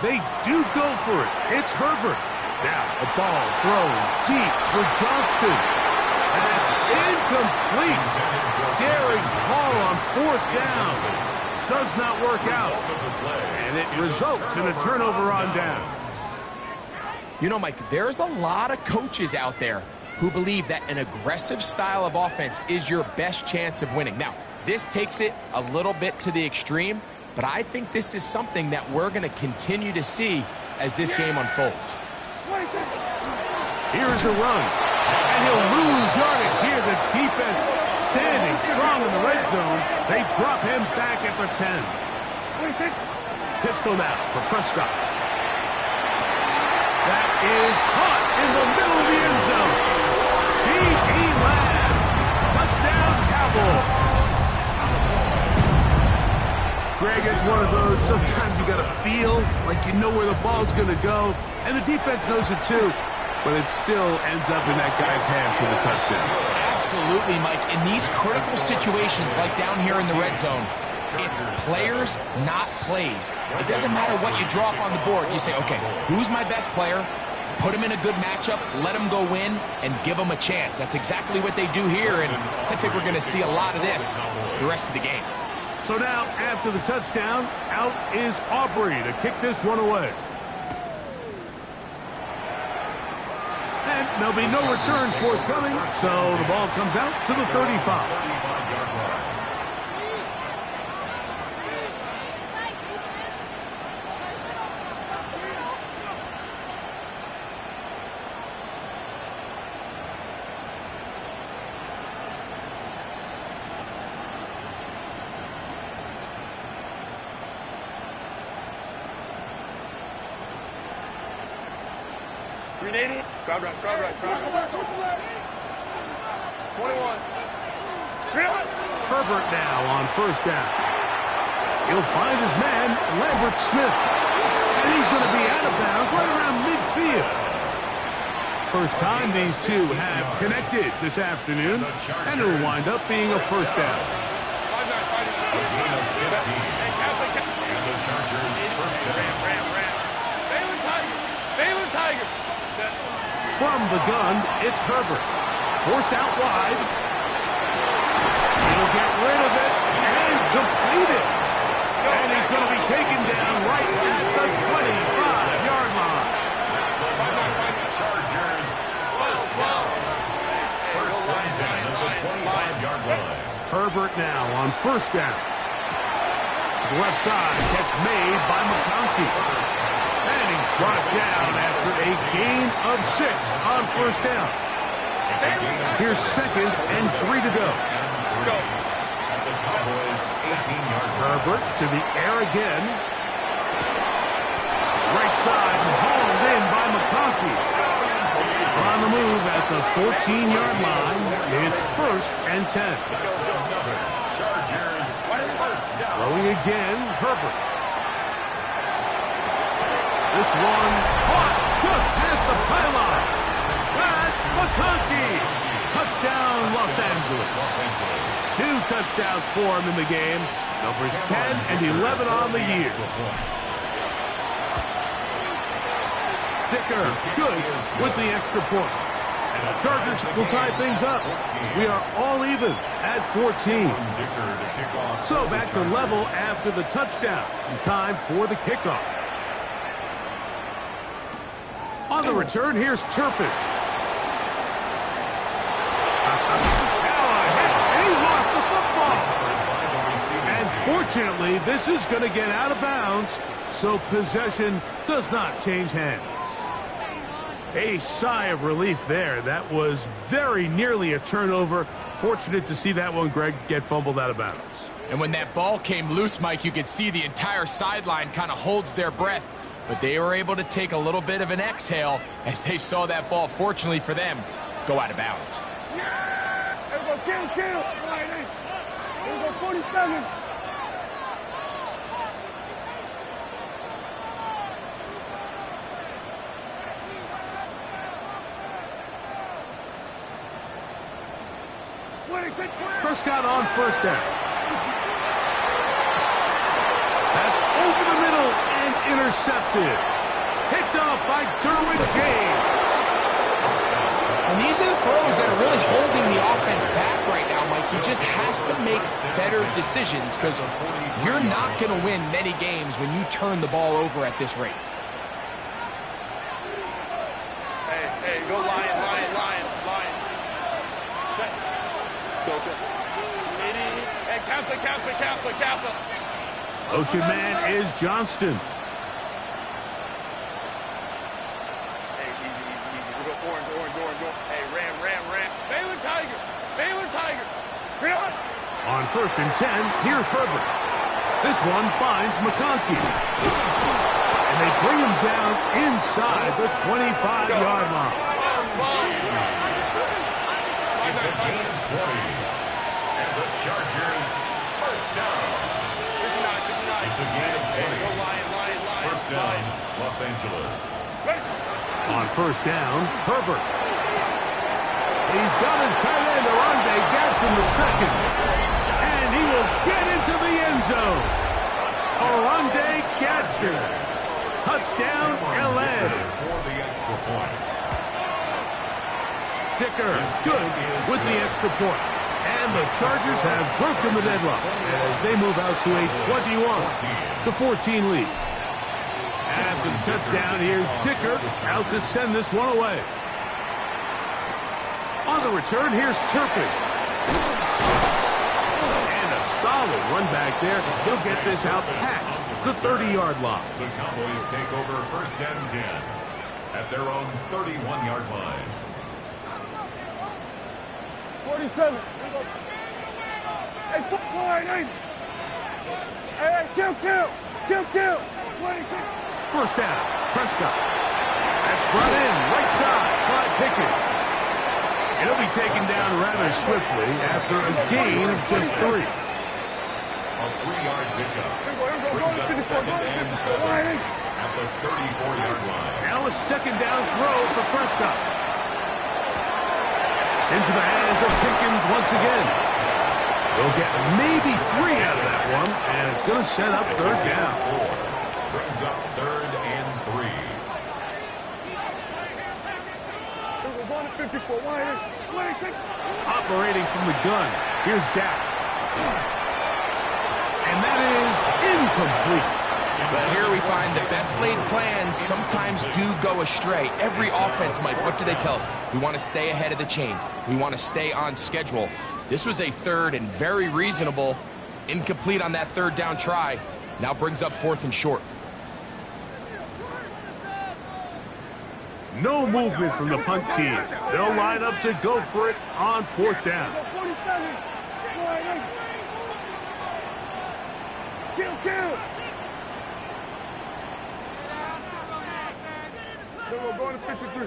They do go for it. It's Herbert. Now a ball thrown deep for Johnston. That's incomplete. Daring call on 4th down. Does not work out. And it results in a turnover on down. You know, Mike, there's a lot of coaches out there who believe that an aggressive style of offense is your best chance of winning. Now, this takes it a little bit to the extreme, but I think this is something that we're going to continue to see as this game unfolds. Here's a run, and he'll lose yardage here. The defense standing strong in the red zone. They drop him back at the 10. Pistol now for Prescott. That is caught in the middle of the end zone. C.D. Lamb. Touchdown, Cowboys. Greg, it's one of those, sometimes you got to feel like you know where the ball's going to go, and the defense knows it too, but it still ends up in that guy's hands for the touchdown. Absolutely, Mike. In these critical situations, like down here in the red zone, it's players, not plays. It doesn't matter what you draw up on the board. You say, okay, who's my best player? Put him in a good matchup, let him go win, and give him a chance. That's exactly what they do here, and I think we're going to see a lot of this the rest of the game. So now, after the touchdown, out is Aubrey to kick this one away. And there'll be no return forthcoming, so the ball comes out to the 35. Crowd right. 21. Herbert now on 1st down. He'll find his man, Lambert Smith. And he's going to be out of bounds right around midfield. First time these two have connected this afternoon, and it'll wind up being a 1st down. And the Chargers 1st down. Baylor Tiger. From the gun, it's Herbert. Forced out wide. He'll get rid of it and complete it. And he's going to be taken down right at the 25-yard line. Chargers 1st down. 1st and 10 at the 25-yard line. Herbert now on 1st down. To the left side, catch made by McConkey. And he's brought down after a gain of 6 on 1st down. Here's 2nd and 3 to go. At the Cowboys 18-yard line. Herbert to the air again. Right side hauled in by McConkey. On the move at the 14-yard line. It's 1st and 10. Chargers 1st down. Throwing again, Herbert. This one caught just past the pylon. That's McConkey. Touchdown, Los Angeles. 2 touchdowns for him in the game. Numbers 10 and 11 on the year. Dicker, good with the extra point. And the Chargers will tie things up. We are all even at 14. So back to level after the touchdown. And time for the kickoff. On the return, here's Turpin. And he lost the football. And fortunately, this is going to get out of bounds, so possession does not change hands. A sigh of relief there. That was very nearly a turnover. Fortunate to see that one, Greg, get fumbled out of bounds. And when that ball came loose, Mike, you could see the entire sideline kind of holds their breath. But they were able to take a little bit of an exhale as they saw that ball, fortunately for them, go out of bounds. Yeah! There we go, kill. There we go, 47. Prescott on first down. That's over the middle and intercepted. Picked off by Derwin James. And these are the throws that are really holding the offense back right now, Mike. He just has to make better decisions because you're not going to win many games when you turn the ball over at this rate. Hey, go Lion. Check. Go. Hey, Kappa. Motion man is Johnston. Hey, easy. We go orange. Hey, Ram. Baylor Tiger. Really? On first and 10, here's Herbert. This one finds McConkey. And they bring him down inside the 25-yard line. It's a gain of 20. And the Chargers first down. It's a gain of 20. First down, Los Angeles. On first down, Herbert. He's got his tight end, Arande Gadsden the second. And he will get into the end zone. Arande Gadsden. Touchdown, LA. For the extra point. Dicker good with the extra point. And the Chargers have broken the deadlock as they move out to a 21-14 lead. After the touchdown, here's Dicker out to send this one away. On the return, here's Turpin. And a solid run back there. He'll get this out past the 30-yard line. The Cowboys take over first and 10 at their own 31-yard line. 47. Hey, line. Hey, kill. 26. First down, Prescott. That's brought in right side by Pickens. It'll be taken down rather swiftly after a gain of just 3. A 3-yard pickup brings up second and 7 at the 34-yard line. Now a second down throw for Prescott. It's into the hands of Pickens once again. They'll get maybe 3 out of that one, and it's going to set up third down. Brings up third and 3. Operating from the gun, here's Dak. And that is incomplete. But here we find the best laid plans sometimes do go astray. Every offense, Mike, what do they tell us? We want to stay ahead of the chains. We want to stay on schedule. This was a third and very reasonable. Incomplete on that third down try. Now brings up fourth and short. No movement from the punt team. They'll line up to go for it on fourth down. Kill. Then we're going to 53.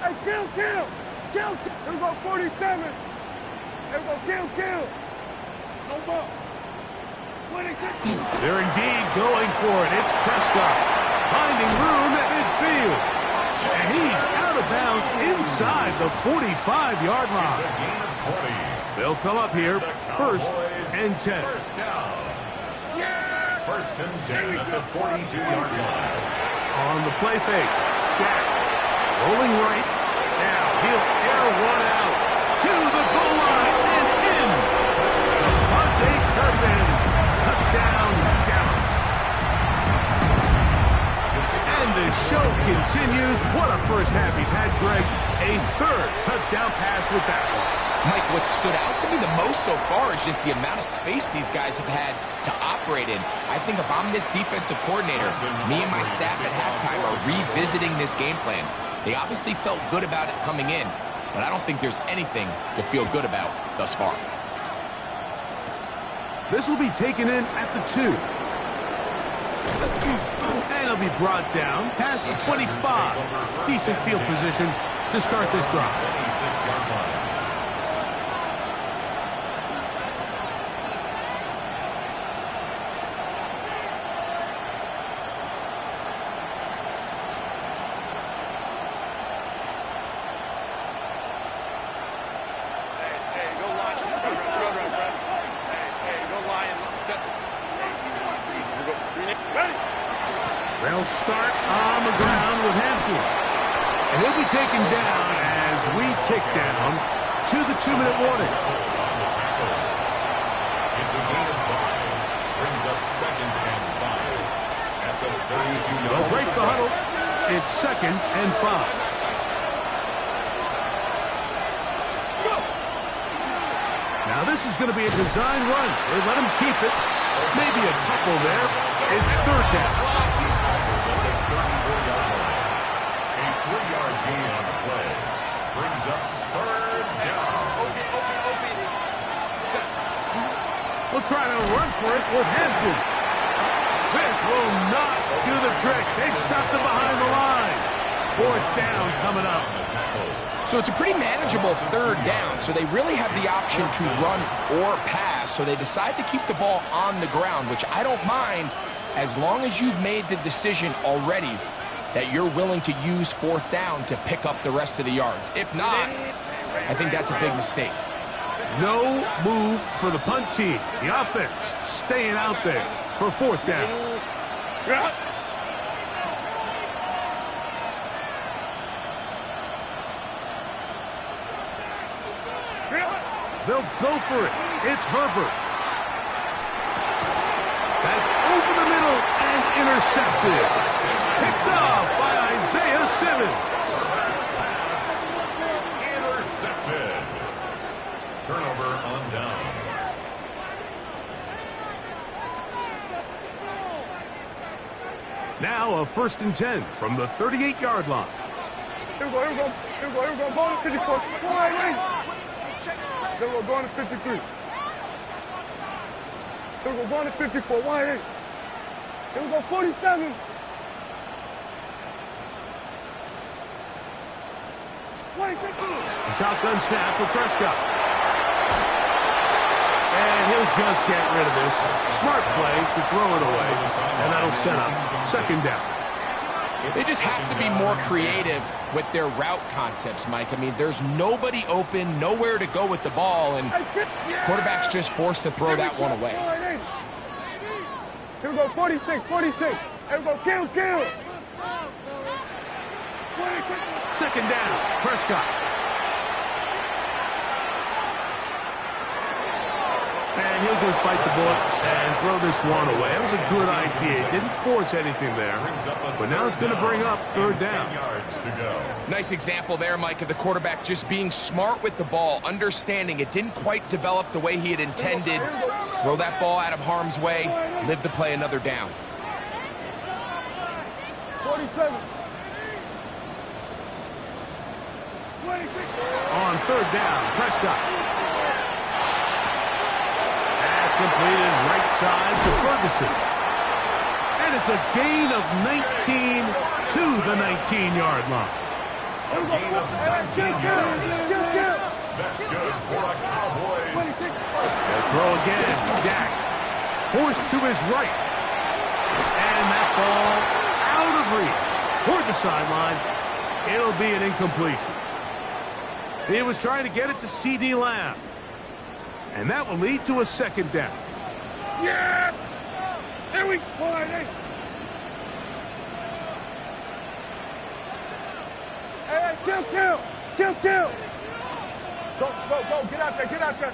Hey, kill. Here we go, 47. Here we go, kill. No ball. 26. They're indeed going for it. It's Prescott finding room at midfield. And he's out of bounds inside the 45-yard It's a line. gain of 20. They'll come up here first and 10. First down. First and 10 at the 42-yard line. On the play fake. Dak rolling right. Now he'll air one out to the goal line and in. Devontae Turpin. Touchdown, Dallas. And the show continues. What a first half he's had, Greg. A third touchdown pass with that one. Mike, what stood out to me the most so far is just the amount of space these guys have had to operate in. I think if I'm this defensive coordinator, me and my staff at halftime are revisiting this game plan. They obviously felt good about it coming in, but I don't think there's anything to feel good about thus far. This will be taken in at the 2. And it'll be brought down past the 25. Decent field position to start this drive. 26-yard line. They'll start on the ground with Hampton. And he'll be taken down as we tick down to the 2-minute warning. It's a gain of 5. Brings up 2nd and 5. At the 32-yard They'll break the huddle. It's 2nd and 5. Now this is going to be a design run. They let him keep it. Maybe a couple there. It's 3rd down. He's tackled at the 34-yard line. A 3-yard gain on the play. Brings up 3rd down. We'll try to run for it with Hampton. This will not do the trick. They've stopped him behind the line. 4th down coming up. So it's a pretty manageable 3rd down, so they really have the option to run or pass, so they decide to keep the ball on the ground, which I don't mind as long as you've made the decision already that you're willing to use 4th down to pick up the rest of the yards. If not, I think that's a big mistake. No move for the punt team. The offense staying out there for 4th down. They'll go for it. It's Herbert. That's over the middle and intercepted. Picked off by Isaiah Simmons. Intercepted. Turnover on downs. Now a 1st and 10 from the 38-yard line. Here we go, here we go. Here we go, here we go. Go on to 54. Then we're going to 53. Then we're going to 54. Wide 8. Then we go 47. A shotgun snap for Prescott. And he'll just get rid of this. Smart play to throw it away. And that'll set up 2nd down. They just have to be more creative with their route concepts, Mike. I mean, there's nobody open, nowhere to go with the ball, and quarterback's just forced to throw that one away. Here we go, 46, 46. Here we go, kill. 2nd down, Prescott. And he'll just bite the bullet and throw this one away. That was a good idea. Didn't force anything there. But now it's going to bring up 3rd down. 10 yards to go. Nice example there, Mike, of the quarterback just being smart with the ball, understanding it didn't quite develop the way he had intended. Throw that ball out of harm's way, live to play another down. 47. On 3rd down, Prescott. Pass completed right side to Ferguson. And it's a gain of 19 to the 19-yard line. A gain of 19 yards. That's good for the Cowboys. They'll throw again. Dak forced to his right. And that ball out of reach toward the sideline. It'll be an incompletion. He was trying to get it to C.D. Lamb. And that will lead to a 2nd down. Yes! Here we go. Hey, kill. Go. Get out there.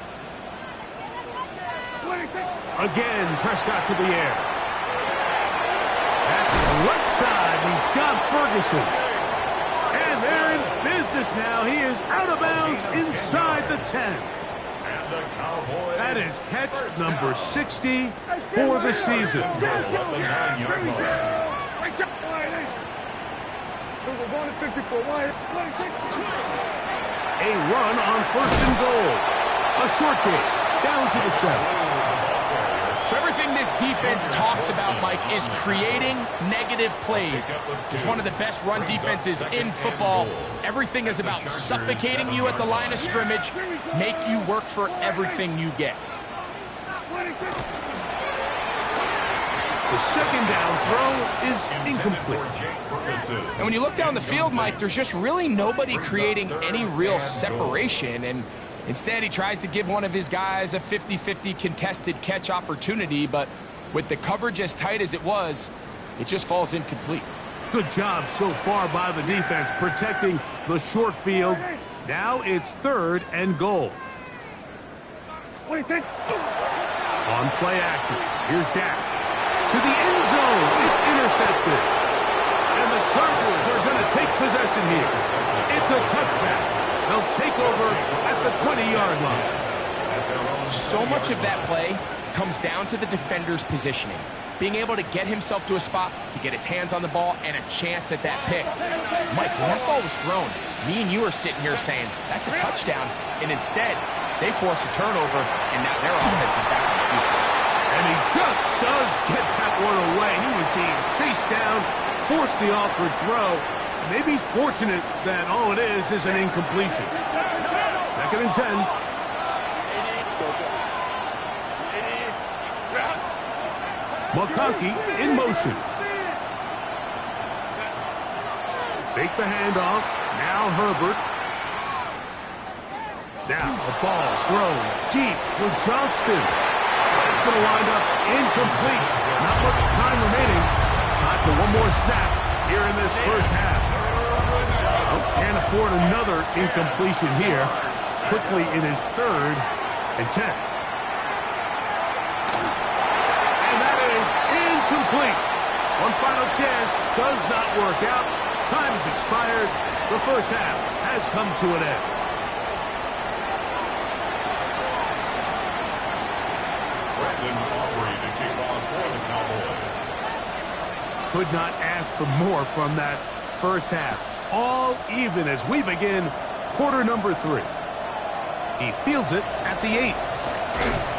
26. Again, Prescott to the air. That's the right side. He's got Ferguson. And they're in business now. He is out of bounds inside the 10. And the Cowboys. That is catch number 60 for the season. At the 9-yard line. We're going to 54. A run on 1st and goal. A short game down to the 7. So everything this defense talks about, Mike, is creating negative plays. It's one of the best run defenses in football. Everything is about suffocating you at the line of scrimmage, make you work for everything you get. The 2nd down throw is incomplete. And when you look down the field, Mike, there's just really nobody creating any real separation. And instead, he tries to give one of his guys a 50-50 contested catch opportunity. But with the coverage as tight as it was, It just falls incomplete. Good job so far by the defense protecting the short field. Now it's 3rd and goal. What do you think? On play action, here's Dak. To the end zone, it's intercepted. And the Chargers are going to take possession here. It's a touchback. They'll take over at the 20-yard line. So much of that play comes down to the defender's positioning. Being able to get himself to a spot, to get his hands on the ball, and a chance at that pick. Mike, when that ball was thrown, me and you are sitting here saying, that's a touchdown. And instead, they force a turnover, and now their offense is back on the field. And he just does get that one away. He was being chased down, forced the awkward throw. Maybe he's fortunate that all it is an incompletion. 2nd and 10. McConkey in motion. Fake the handoff. Now Herbert. Now a ball thrown deep for Johnston. It's going to wind up incomplete. Not much time remaining. Time for one more snap here in this first half. Oh, can't afford another incompletion here. Quickly in his 3rd and 10. Complete. One final chance does not work out. Time has expired. The first half has come to an end. Brandon Aubrey to kick off for the Cowboys. Could not ask for more from that first half. All even as we begin quarter number 3. He fields it at the 8.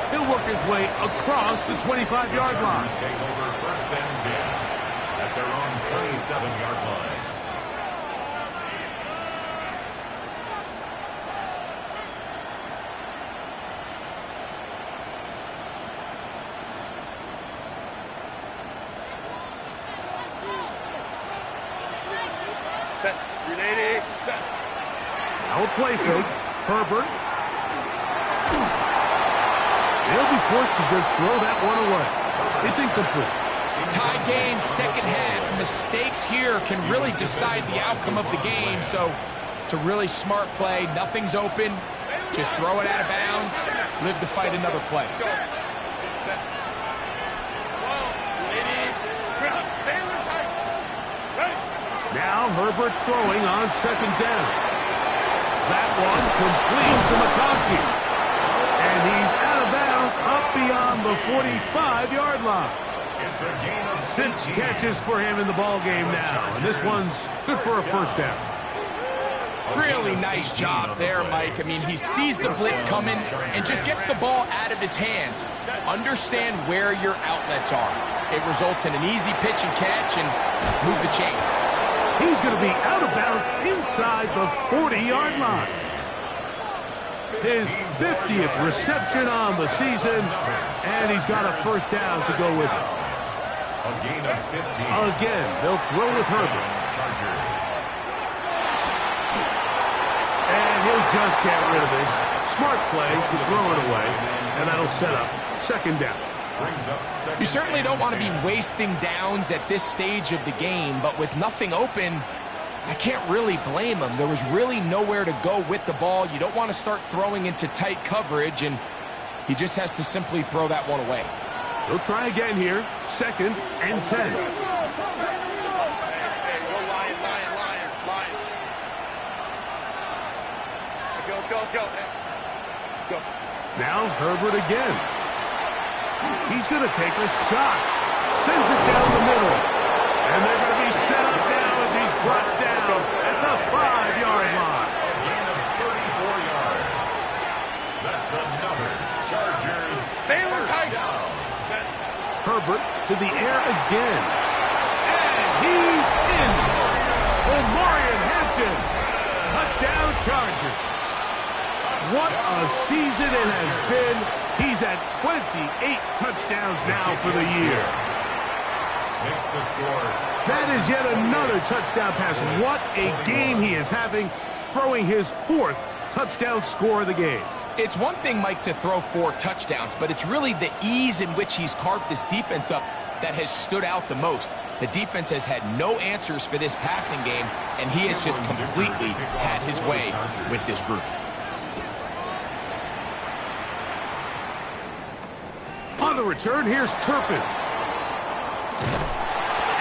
He'll work his way across the 25-yard line. Take over 1st and 10 at their own 27-yard line. Set. Ready. Set. Now a play fake. Herbert. They'll be forced to just throw that one away. It's incomplete. Tie game, 2nd half. Mistakes here can really decide the outcome of the game. So it's a really smart play. Nothing's open. Just throw it out of bounds. Live to fight another play. Now Herbert throwing on 2nd down. That one complete to McConkey. And he's out of bounds up beyond the 45-yard line. It's a gain of 6 catches for him in the ball game now. And this one's good for a 1st down. Really nice job there, Mike. I mean, he sees the blitz coming and just gets the ball out of his hands. Understand where your outlets are. It results in an easy pitch and catch and move the chains. He's going to be out of bounds inside the 40-yard line. His 50th reception on the season, and he's got a 1st down to go with it. A gain of 15. Again, they'll throw with Herbert. Chargers. And he'll just get rid of this. Smart play to throw it away, and that'll set up 2nd down. You certainly don't want to be wasting downs at this stage of the game, but with nothing open, I can't really blame him. There was really nowhere to go with the ball. You don't want to start throwing into tight coverage, and he just has to simply throw that one away. He'll try again here. 2nd and 10. Go. Now Herbert again. He's going to take a shot. Sends it down the middle. And they're going to be set up now as he's brought down at the 5-yard line. A gain of 34 yards. That's another Chargers first down. Herbert to the air again. And he's in. Omarion Hampton. Touchdown Chargers. What a season it has been. He's at 28 touchdowns now for the year. Makes the score. That is yet another touchdown pass. What a game he is having, throwing his 4th touchdown score of the game. It's one thing, Mike, to throw 4 touchdowns, but it's really the ease in which he's carved this defense up that has stood out the most. The defense has had no answers for this passing game, and he has just completely had his way with this group. On the return, here's Turpin.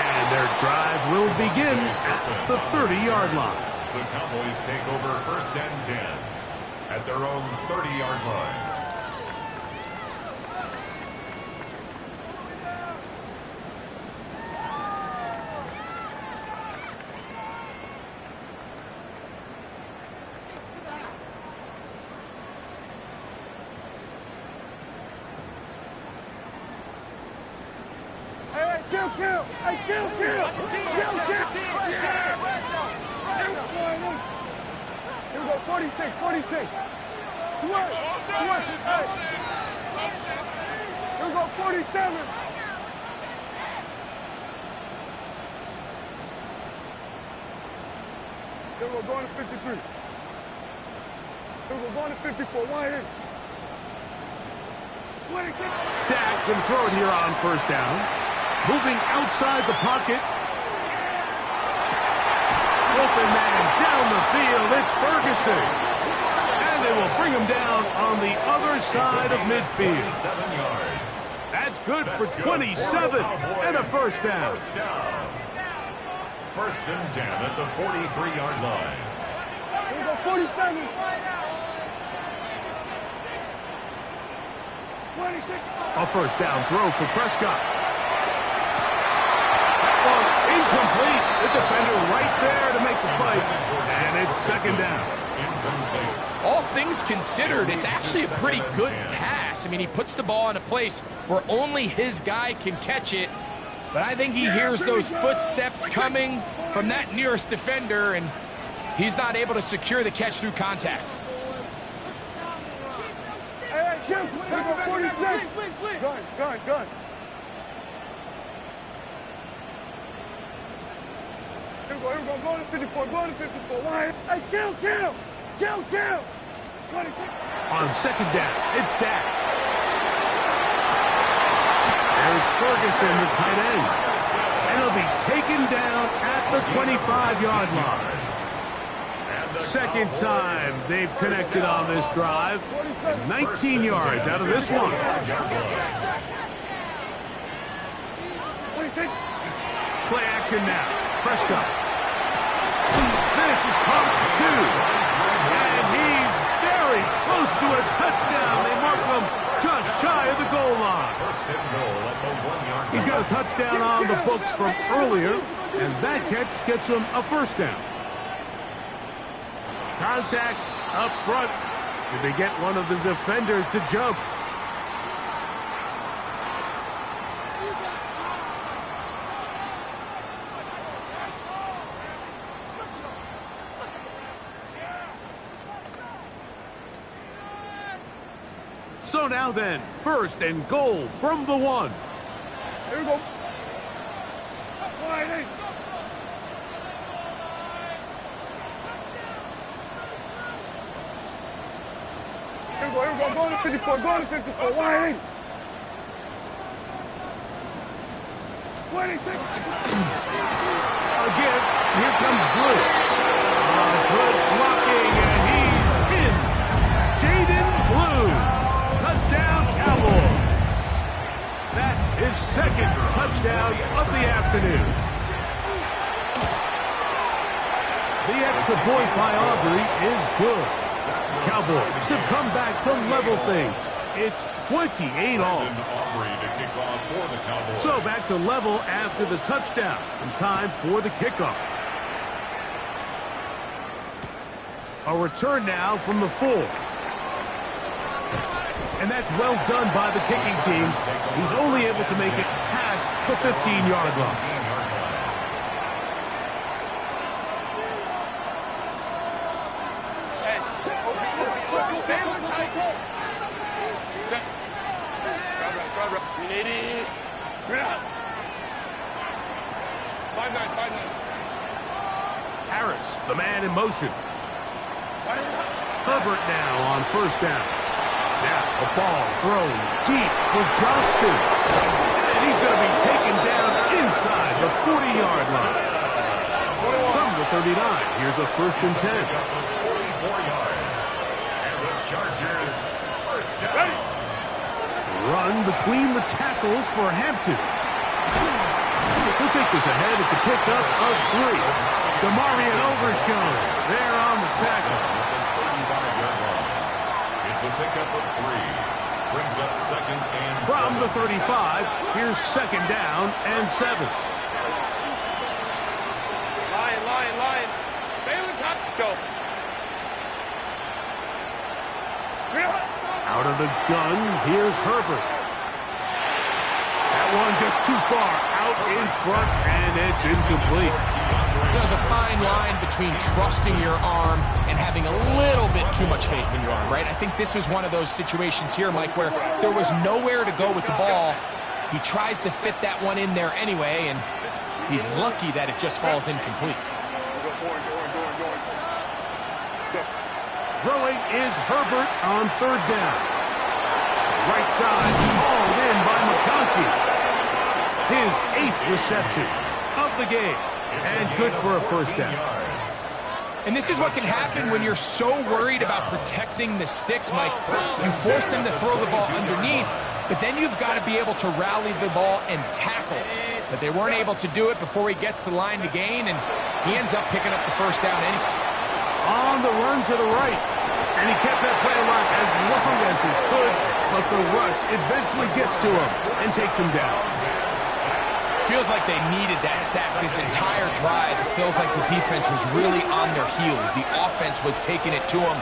And their drive will begin at the 30-yard line. The Cowboys take over 1st and 10 at their own 30-yard line. Kill! Hey, kill! Kill! Here we go, 46. Switch! Hey! Here we go, 47. Here we go, going to 53. Here we go, going to 54. Wide in. 26. Dak can throw it here on 1st down. Moving outside the pocket. Open man down the field. It's Ferguson. And they will bring him down on the other side of midfield. 7 yards. That's good for 27 and a 1st down. 1st and 10 at the 43-yard line. Here we go, 47. 26. A 1st down throw for Prescott. Incomplete. The defender right there to make the play. And it's 2nd down. All things considered, it's actually a pretty good pass. I mean, he puts the ball in a place where only his guy can catch it. But I think he hears those footsteps coming from that nearest defender, and he's not able to secure the catch through contact. Hey, shoot! Here we go, 46. Gun. Here we go, going to 54, Why? Hey, kill! 26. On 2nd down, it's Dak. There's Ferguson, the tight end. And he'll be taken down at the 25-yard line. 2nd time they've connected on this drive. And 19 yards out of this one. Play action now. Prescott. This is caught 2. And he's very close to a touchdown. They mark him just shy of the goal line. He's got a touchdown on the books from earlier, and that catch gets him a 1st down. Contact up front. Did they get one of the defenders to jump? So now then, 1st and goal from the 1. Here we go. Wide in. Here we go, going to 54, Wide in. 26. Again, here comes Blue. Good blocking, and he's in. Jaden Blue. Touchdown, Cowboys. That is 2nd touchdown of the afternoon. The extra point by Aubrey is good. Cowboys have come back to level things. It's 28-all. So back to level after the touchdown. And time for the kickoff. A return now from the 4. And that's well done by the kicking team. He's only able to make it past the 15-yard line. Harris, the man in motion. Hubbard now on 1st down. Now a ball thrown deep for Johnston. And he's going to be taken down inside the 40-yard line. From the 39, here's a 1st and 10. 44 yards. And the Chargers first down. Run between the tackles for Hampton. He'll take this ahead. It's a pickup of 3. Demarion Overshown there on the tackle. It's a pickup of 3. Brings up 2nd and 7. From the 35, here's 2nd down and 7. Lion. Bailey, top, go. Out of the gun, here's Herbert. That one just too far out in front, and it's incomplete. There's a fine line between trusting your arm and having a little bit too much faith in your arm, right? I think this is one of those situations here, Mike, where there was nowhere to go with the ball. He tries to fit that one in there anyway, and he's lucky that it just falls incomplete. Throwing is Herbert on 3rd down. Right side, hauled in by McConkey. His 8th reception of the game. And good for a 1st down. And this is what can happen when you're so worried about protecting the sticks, Mike. You force them to throw the ball underneath, but then you've got to be able to rally the ball and tackle. But they weren't able to do it before he gets the line to gain, and he ends up picking up the 1st down anyway. On the run to the right. And he kept that play alive as long as he could, but the rush eventually gets to him and takes him down. Feels like they needed that sack this entire drive. It feels like the defense was really on their heels. The offense was taking it to them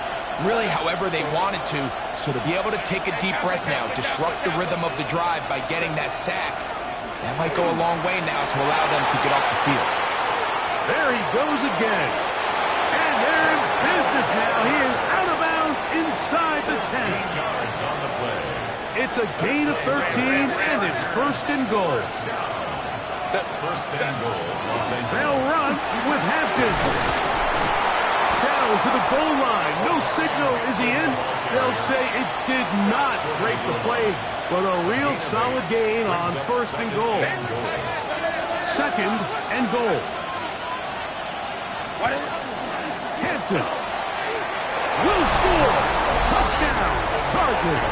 really however they wanted to. So to be able to take a deep breath now, disrupt the rhythm of the drive by getting that sack, that might go a long way now to allow them to get off the field. There he goes again. And there's business now. He is out of bounds inside the 10. Yards on the play. It's a gain of 13, and it's 1st and goal. 1st and goal. They'll run with Hampton. Down to the goal line. No signal. Is he in? They'll say it did not break the play, but a real solid gain on 1st and goal. 2nd and goal. Hampton will score. Touchdown, Chargers.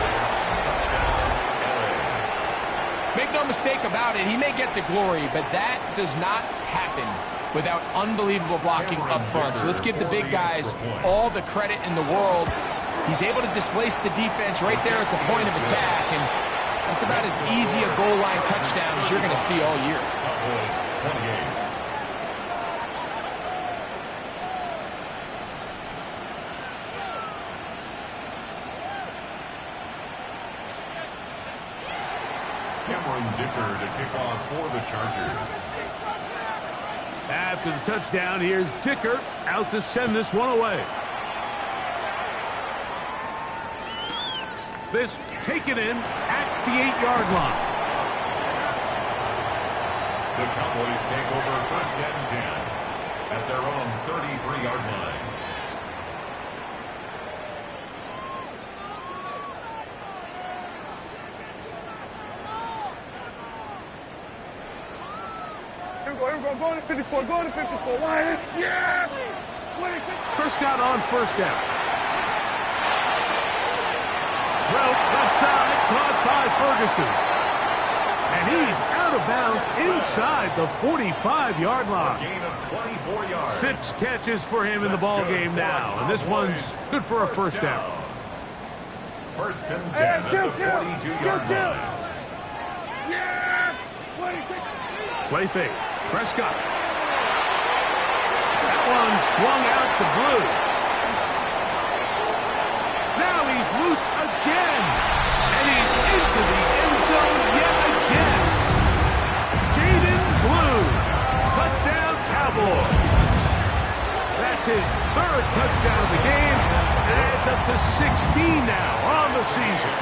Make no mistake about it, he may get the glory, but that does not happen without unbelievable blocking up front. So let's give the big guys all the credit in the world. He's able to displace the defense right there at the point of attack, and that's about as easy a goal line touchdown as you're going to see all year. To kick off for the Chargers. After the touchdown, here's Dicker out to send this one away. This taken in at the 8-yard line. The Cowboys take over 1st and 10 at their own 33-yard line. Here we go, go to 54, go to 54, Lion. Yeah! Prescott on 1st down. Throw left side, caught by Ferguson. And he's out of bounds inside the 45-yard line. Gain of 24 yards. 6 catches for him in the ball game now, and this one's good for a 1st down. 1st and 10 at the 42-yard line. Yeah! Play fake. Prescott. That one swung out to Blue. Now he's loose again. And he's into the end zone yet again. Jaden Blue. Touchdown Cowboys. That's his 3rd touchdown of the game. And it's up to 16 now on the season.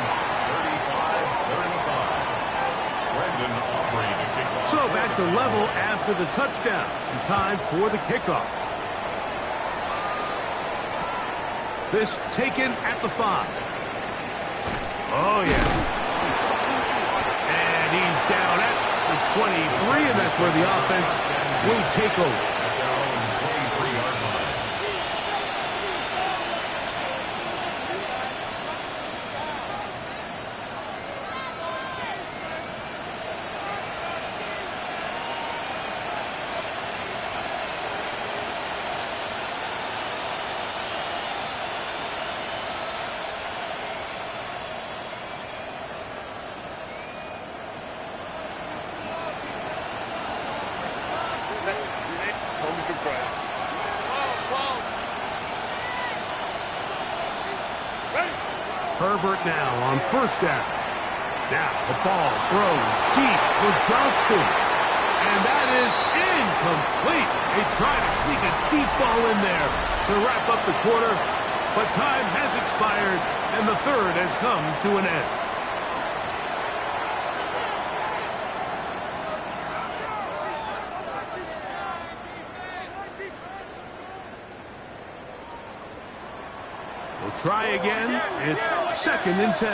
So back to level after the touchdown. And time for the kickoff. This taken at the 5. Oh, yeah. And he's down at the 23, and that's where the offense will take over. Herbert now on first down. Now the ball thrown deep for Johnston. And that is incomplete. They try to sneak a deep ball in there to wrap up the quarter, but time has expired, and the third has come to an end. We'll try again. It's 2nd and 10.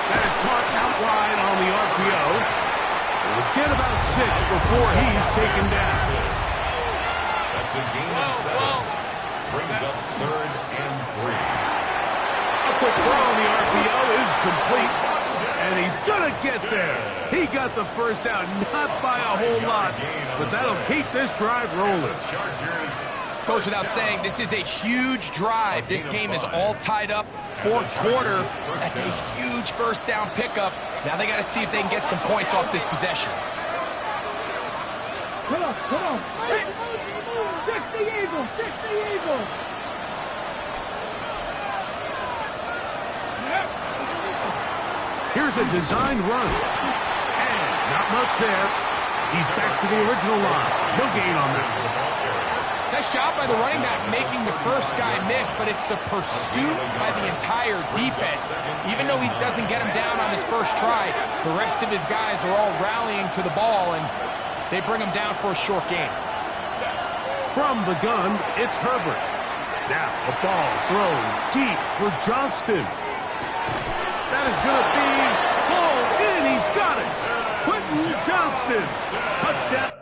That is caught out wide on the RPO. We'll get about 6 before he's taken down. That's a gain of 7. Brings up 3rd and 3. A quick throw on the RPO is complete. And he's going to get there. He got the first down, not by a whole lot, but that'll keep this drive rolling. Goes without saying, this is a huge drive. This game is all tied up. 4th quarter, that's a huge first down pickup. Now they got to see if they can get some points off this possession. Come on. Stick the Eagles. Here's a designed run. And not much there. He's back to the original line. No gain on that. Nice job by the running back making the first guy miss, but it's the pursuit by the entire defense. Even though he doesn't get him down on his first try, the rest of his guys are all rallying to the ball, and they bring him down for a short gain. From the gun, it's Herbert. Now the ball thrown deep for Johnston. That is going to be pulled in. He's got it. Quentin Johnston. Touchdown.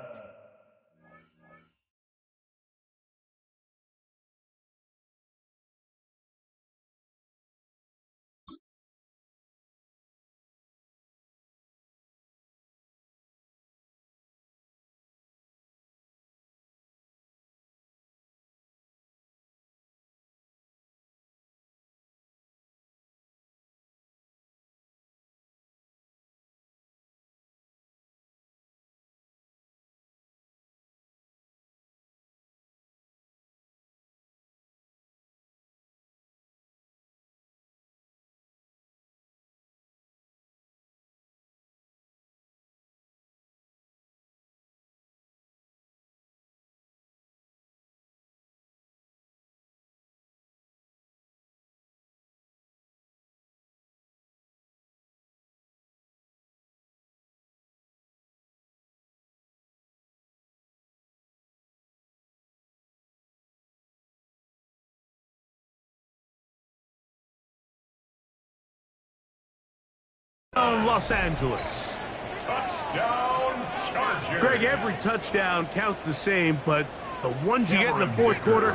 Los Angeles. Touchdown, Chargers. Greg, every touchdown counts the same, but the ones you get in the 4th quarter,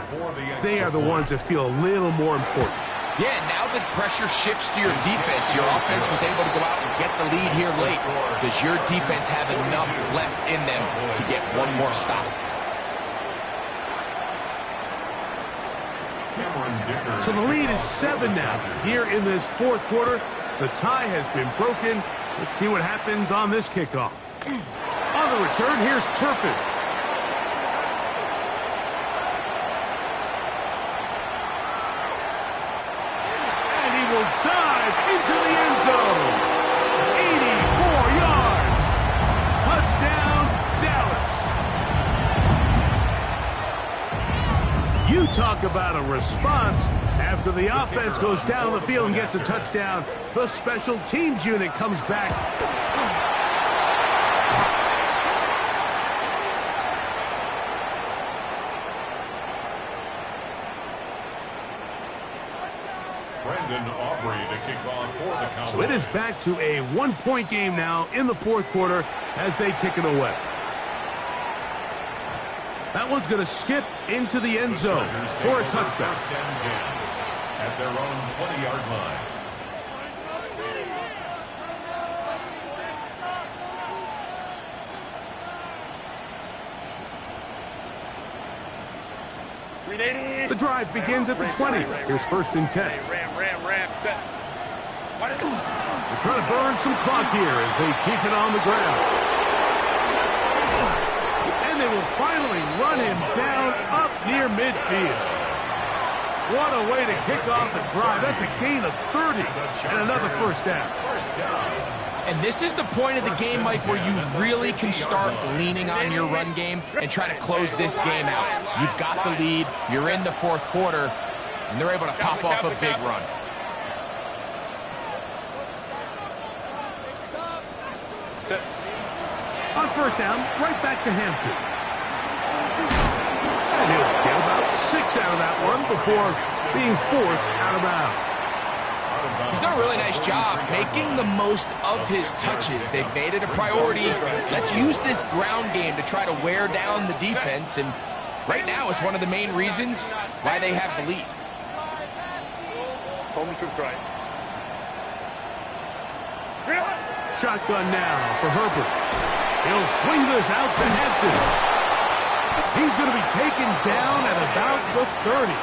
they are the ones that feel a little more important. Yeah, now the pressure shifts to your defense. Your offense was able to go out and get the lead here late. Does your defense have enough left in them to get one more stop? So the lead is 7 now. Here in this 4th quarter, the tie has been broken. Let's see what happens on this kickoff. On the return, here's Turpin. And he will dive into the end zone. 84 yards. Touchdown, Dallas. You talk about a response. After the offense goes down the field and gets a touchdown, the special teams unit comes back. Brandon Aubrey to kick off for the Cowboys. So it is back to a one-point game now in the fourth quarter as they kick it away. That one's going to skip into the end zone for a touchdown. First and 10 at their own 20-yard line. The drive begins at the 20. Here's first and 10. Ram. They're trying to burn some clock here as they keep it on the ground. And they will finally run him down up near midfield. What a way to kick off the drive. That's a gain of 30 and another first down. And this is the point of the game, Mike, where you really can start leaning on your run game and try to close this game out. You've got the lead, you're in the fourth quarter, and they're able to pop off a big run. On first down, right back to Hampton. And he'll get about 6 out of that one before being forced out of bounds. He's done a really nice job making the most of his touches. They've made it a priority. Let's use this ground game to try to wear down the defense, and right now it's one of the main reasons why they have the lead. Home troops right. Shotgun now for Herbert. He'll swing this out to Hampton. He's going to be taken down at about the 30.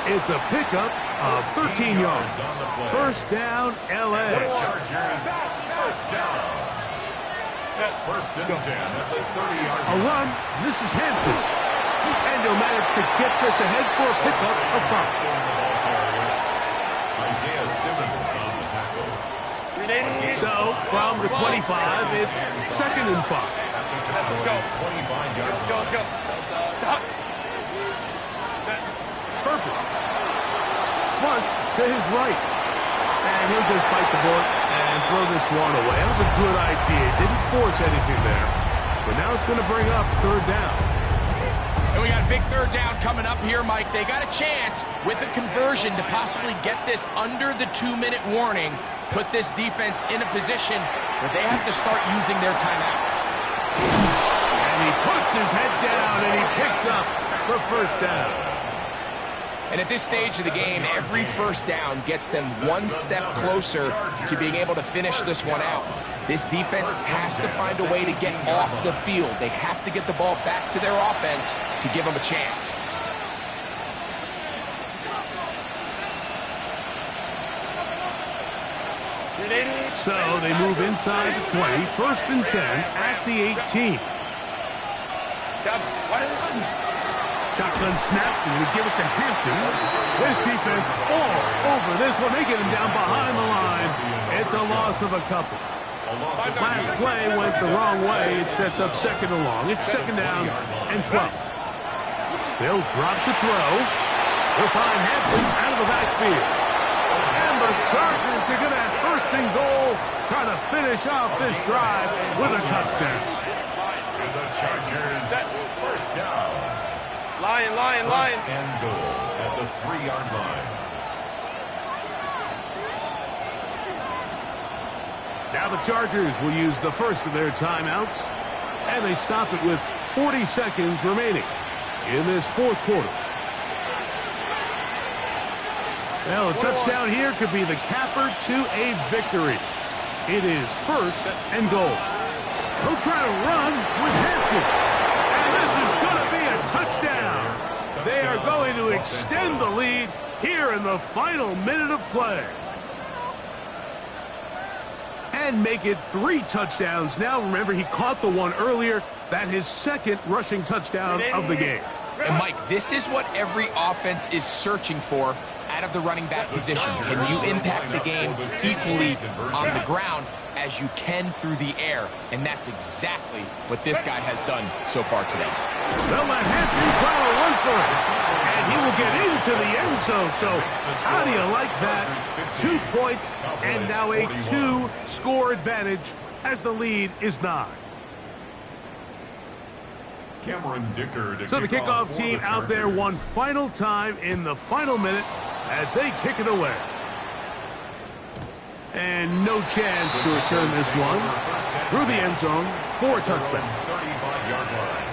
It's a pickup of 13 yards. First down, L.A. Chargers, first down. First and 10 at the 30-yard A line. run. This is Hampton. And he'll manage to get this ahead for a pickup of 5. Isaiah Simmons on the tackle. So, from the 25, it's second and 5. Cowboys 25-yard line. Go. Stop. Perfect. Flush to his right. And he'll just bite the bullet and throw this one away. That was a good idea. Didn't force anything there. But now it's going to bring up third down. And we got a big third down coming up here, Mike. They got a chance with a conversion to possibly get this under the 2-minute warning, put this defense in a position where they have to start using their timeouts. And he puts his head down and he picks up the first down. And at this stage of the game, every first down gets them one step closer to being able to finish this one out. This defense has to find a way to get off the field. They have to get the ball back to their offense to give them a chance. So they move inside the 20, first and 10 at the 18. Shotgun snap, and we give it to Hampton. This defense all over this one. They get him down behind the line. It's a loss of a couple. Last play went the wrong way. It sets up second and long. It's second down and 12. They'll drop to throw. They'll find Hampton out of the backfield. And the Chargers are going to have first and goal, trying to finish off this drive with a touchdown. And the Chargers, first down. Lion. First and goal at the 3-yard line. Now the Chargers will use the first of their timeouts, and they stop it with 40 seconds remaining in this fourth quarter. Well, a touchdown here could be the capper to a victory. It is first and goal. They'll try to run with Hampton. And this is going to be a touchdown. They are going to extend the lead here in the final minute of play. And make it 3 touchdowns. Now, remember, he caught the one earlier. That his second rushing touchdown of the game. And, Mike, this is what every offense is searching for out of the running back position. Can you impact the game equally on the ground as you can through the air? And that's exactly what this guy has done so far today. They'll let Hampton try to run for it. And he will get into the end zone. So how do you like that? 2 points and now a 2-score advantage as the lead is 9. Cameron Dicker to So the kickoff team out there one final time in the final minute as they kick it away. And no chance to return this one through the end zone for a touchback. 35-yard line.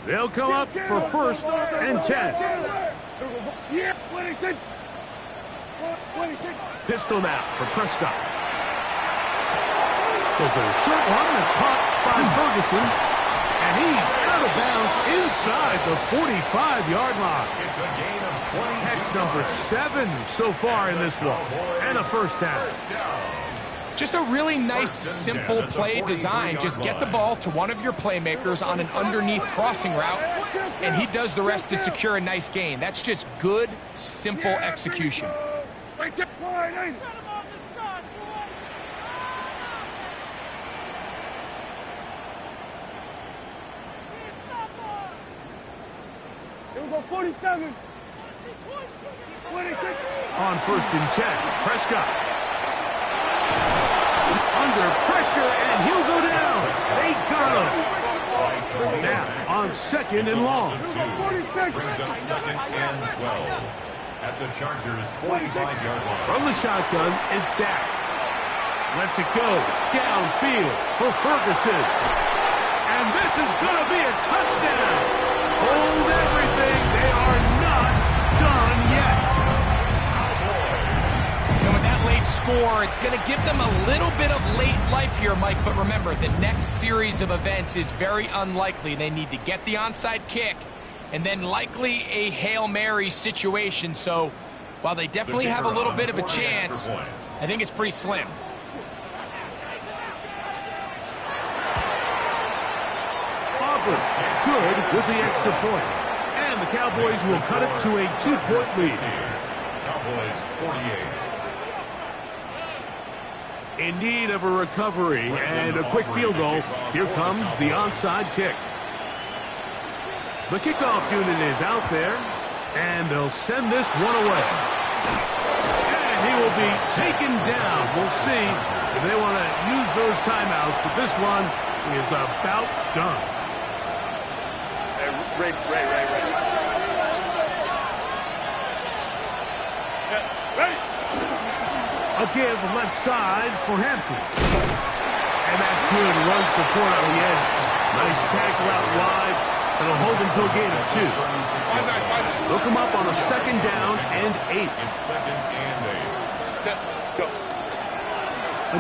They'll come up for first and 10. Pistol now for Prescott. Goes a short one that's caught by Ferguson. And he's out of bounds inside the 45-yard line. It's a gain of 22 Catch number 7 so far in this one. And a first down. Just a really nice, simple play design. Just get the ball to one of your playmakers on an underneath crossing route, and he does the rest to secure a nice gain. That's just good, simple execution. Here we go, 47. 26. On first and 10, Prescott. Under pressure, and he'll go down. They got him. Now, on second and long. Brings up second and 12. At the Chargers' 45-yard line. From the shotgun, it's Dak. Lets it go downfield for Ferguson. And this is going to be a touchdown. Hold everything. They are not done yet. And with that late score, it's going to give them a little bit of late life here, Mike. But remember, the next series of events is very unlikely. They need to get the onside kick and then likely a Hail Mary situation. So while they definitely have a little bit of a chance, I think it's pretty slim. Good with the extra point. And the Cowboys will cut it to a 2-point lead. Cowboys 48. In need of a recovery and a quick field goal. Here comes the onside kick. The kickoff unit is out there, and they'll send this one away. And he will be taken down. We'll see if they want to use those timeouts, but this one is about done. Ray. A give left side for Hampton. And that's good run support on the end. Nice tackle out wide. That'll hold them to a gain of 2. They'll come up on a second down and 8. It's second and 8. Let's go.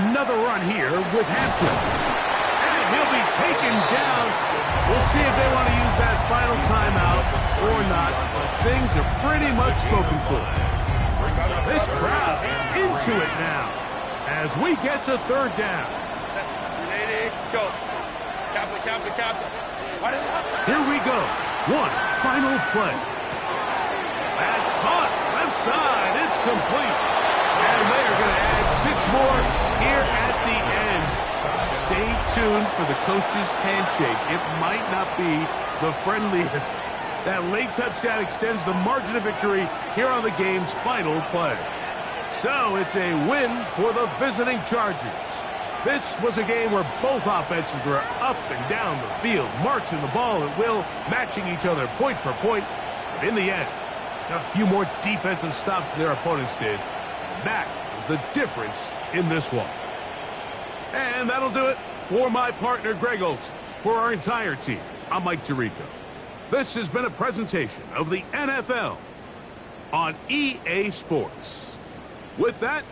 Another run here with Hampton. And he'll be taken down. We'll see if they want to use that final timeout or not. Things are pretty much spoken for. This crowd into it now as we get to third down. Go. Captain. Here we go. One final play. That's caught. Left side. It's complete. And they are going to add 6 more here at the end. Stay tuned for the coach's handshake. It might not be the friendliest. That late touchdown extends the margin of victory here on the game's final play. So it's a win for the visiting Chargers. This was a game where both offenses were up and down the field, marching the ball at will, matching each other point for point. But in the end, got a few more defensive stops than their opponents did. And that is the difference in this one. And that'll do it for my partner, Greg Olson. For our entire team, I'm Mike Tirico. This has been a presentation of the NFL on EA Sports. With that,